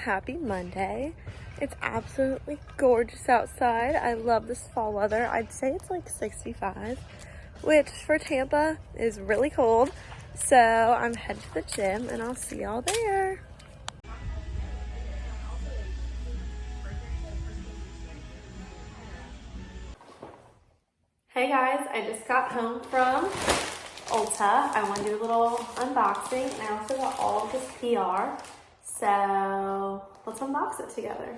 happy Monday. It's absolutely gorgeous outside. I love this fall weather. I'd say it's like 65, which for Tampa is really cold. So I'm headed to the gym and I'll see y'all there. Hey guys, I just got home from Ulta. I want to do a little unboxing, and I also got all of this PR. So let's unbox it together.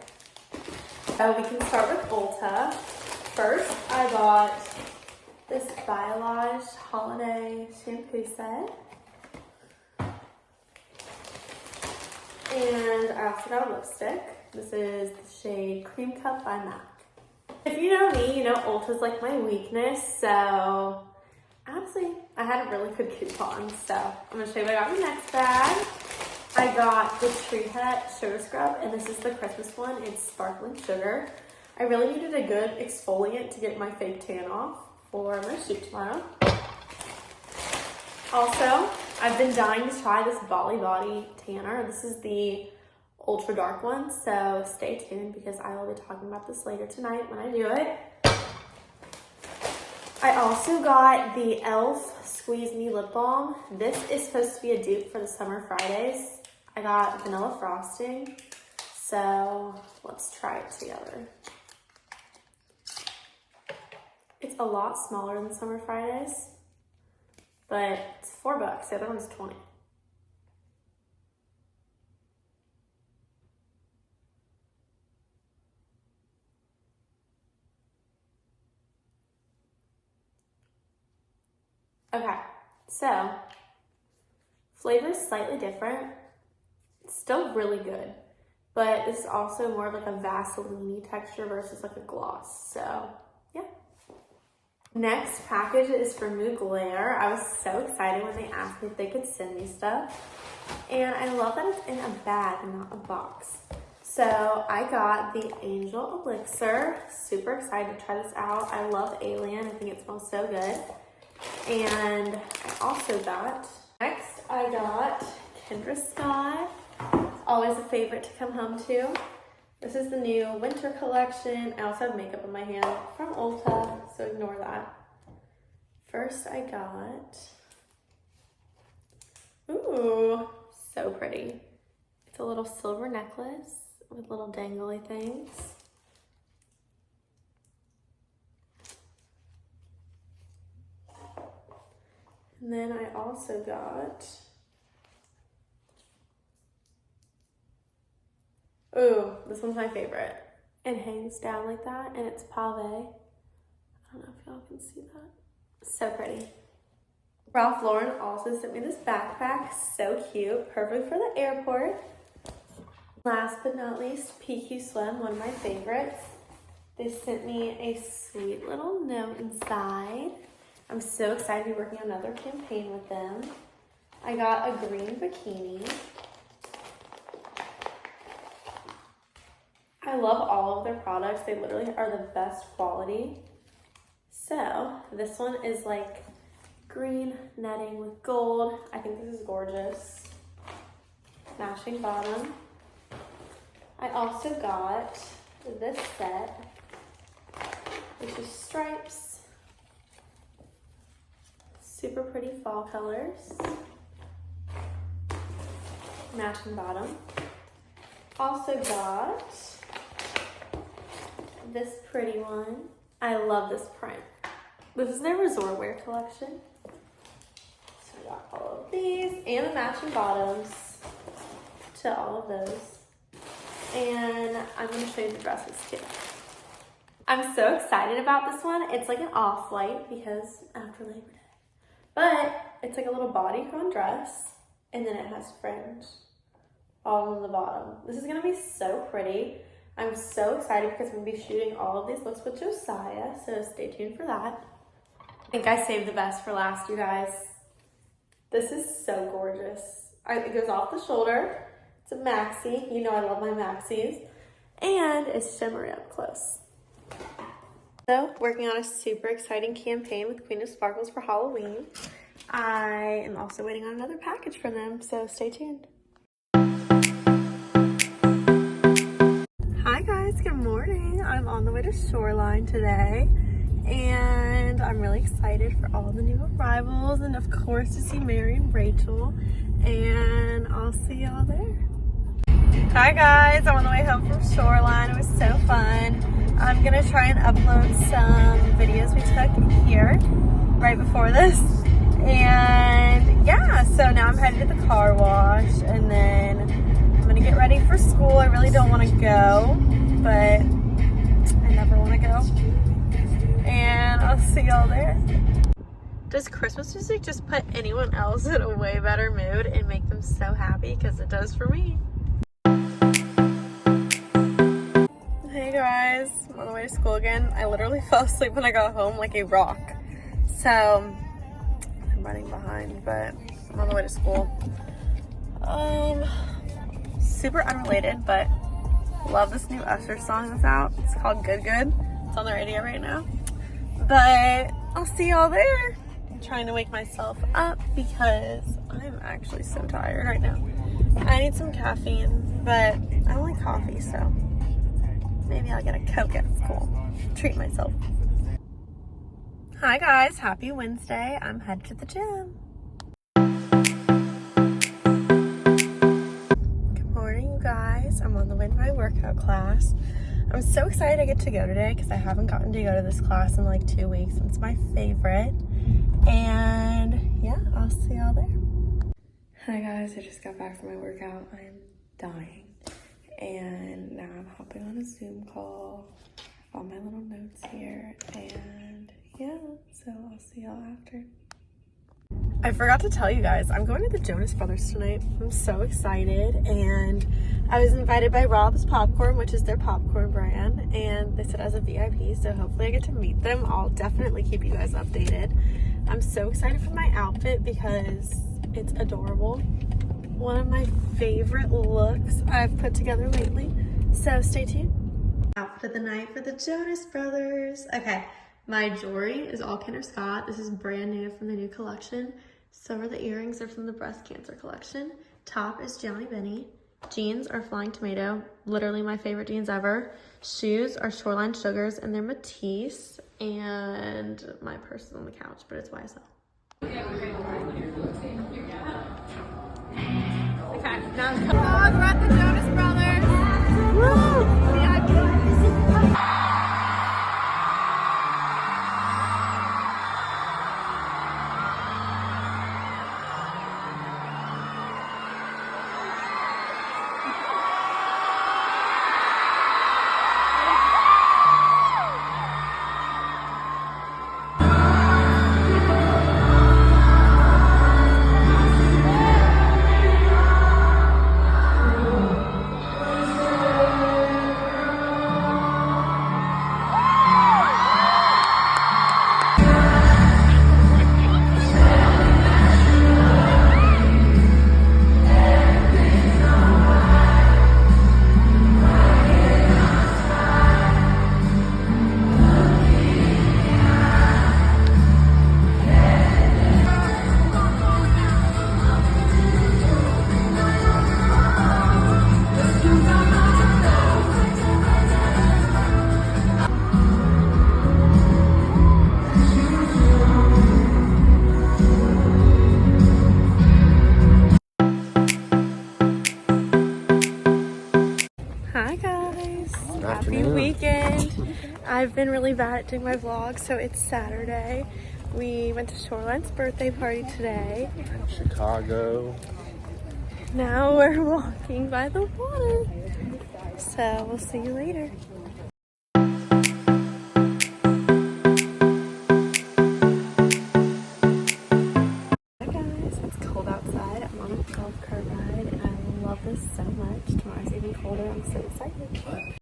So we can start with Ulta. First, I got this Biolage Holiday Shampoo Set. And I also got a lipstick. This is the shade Cream Cup by MAC. If you know me, you know Ulta's like my weakness, so honestly, I had a really good coupon. So I'm gonna show you what I got in the next bag. I got the Tree Hut Sugar Scrub, and this is the Christmas one. It's sparkling sugar. I really needed a good exfoliant to get my fake tan off for my shoot tomorrow. Also, I've been dying to try this Bali Body tanner. This is the ultra dark one, so stay tuned because I will be talking about this later tonight when I do it. I also got the e.l.f. Squeeze Me Lip Balm. This is supposed to be a dupe for the Summer Fridays. I got vanilla frosting, so let's try it together. It's a lot smaller than Summer Fridays, but it's $4. The other one's $20. Okay, so flavor is slightly different. It's still really good, but this is also more of like a Vaseline-y texture versus like a gloss. So yeah. Next package is from Mugler. I was so excited when they asked me if they could send me stuff. And I love that it's in a bag and not a box. So I got the Angel Elixir. Super excited to try this out. I love Alien. I think it smells so good. And I also got, next I got Kendra Scott. Always a favorite to come home to. This is the new winter collection. I also have makeup on my hand from Ulta, so ignore that. First I got, ooh, so pretty. It's a little silver necklace with little dangly things. And then I also got, ooh, this one's my favorite. It hangs down like that and it's pave. I don't know if y'all can see that. So pretty. Ralph Lauren also sent me this backpack. So cute. Perfect for the airport. Last but not least, PQ Swim, one of my favorites. They sent me a sweet little note inside. I'm so excited to be working on another campaign with them. I got a green bikini. I love all of their products. They literally are the best quality. So this one is like green netting with gold. I think this is gorgeous. Matching bottom. I also got this set, which is stripes. Super pretty fall colors. Matching bottom. Also got this pretty one. I love this print. This is their resort wear collection. So I got all of these and the matching bottoms to all of those. And I'm gonna show you the dresses too. I'm so excited about this one. It's like an off-white because after Labor Day. But it's like a little bodycon dress, and then it has fringe all on the bottom. This is gonna be so pretty. I'm so excited because I'm gonna be shooting all of these looks with Josiah, so stay tuned for that. I think I saved the best for last, you guys. This is so gorgeous. It goes off the shoulder. It's a maxi. You know I love my maxis. And it's shimmery up close. So, working on a super exciting campaign with Queen of Sparkles for Halloween. I am also waiting on another package from them, so stay tuned. Shoreline today, and I'm really excited for all the new arrivals and of course to see Mary and Rachel, and I'll see y'all there. Hi guys, I'm on the way home from Shoreline. It was so fun. I'm gonna try and upload some videos we took here right before this, and yeah, so now I'm headed to the car wash and then I'm gonna get ready for school. I really don't want to go, but I never want to go, and I'll see y'all there. Does Christmas music just put anyone else in a way better mood and make them so happy? Because it does for me. Hey guys, I'm on the way to school again. I literally fell asleep when I got home like a rock. So I'm running behind, but I'm on the way to school. Super unrelated, but love this new Usher song that's out. It's called Good Good. It's on the radio right now. But I'll see y'all there. I'm trying to wake myself up because I'm actually so tired right now. I need some caffeine, but I don't like coffee, so maybe I'll get a Coke at school. Treat myself. Hi guys, happy Wednesday. I'm headed to the gym. Good morning, you guys. I'm on the way to my workout class. I'm so excited I get to go today because I haven't gotten to go to this class in like 2 weeks. It's my favorite. And yeah, I'll see y'all there. Hi guys, I just got back from my workout. I'm dying. And now I'm hopping on a Zoom call. I found my little notes here, and yeah, so I'll see y'all after. I forgot to tell you guys, I'm going to the Jonas Brothers tonight. I'm so excited, and I was invited by Rob's Popcorn, which is their popcorn brand, and they said as a VIP, so hopefully I get to meet them. I'll definitely keep you guys updated. I'm so excited for my outfit because it's adorable. One of my favorite looks I've put together lately, so stay tuned. Outfit of the night for the Jonas Brothers. Okay, my jewelry is all Kinder Scott. This is brand new from the new collection. So are the earrings. They're from the breast cancer collection. Top is Johnny Benny. Jeans are Flying Tomato, literally my favorite jeans ever. Shoes are Shoreline Sugars, and they're Matisse. And my purse is on the couch, but it's YSL. Okay, now we're at the Jonas Brothers. Woo! VIP. Hi guys, happy weekend. I've been really bad at doing my vlog, so it's Saturday. We went to Shoreline's birthday party today. Chicago. Now we're walking by the water. So we'll see you later. Hi guys, it's cold outside. I'm on a golf cart ride and I love this so much. Tomorrow's even colder. I'm so excited.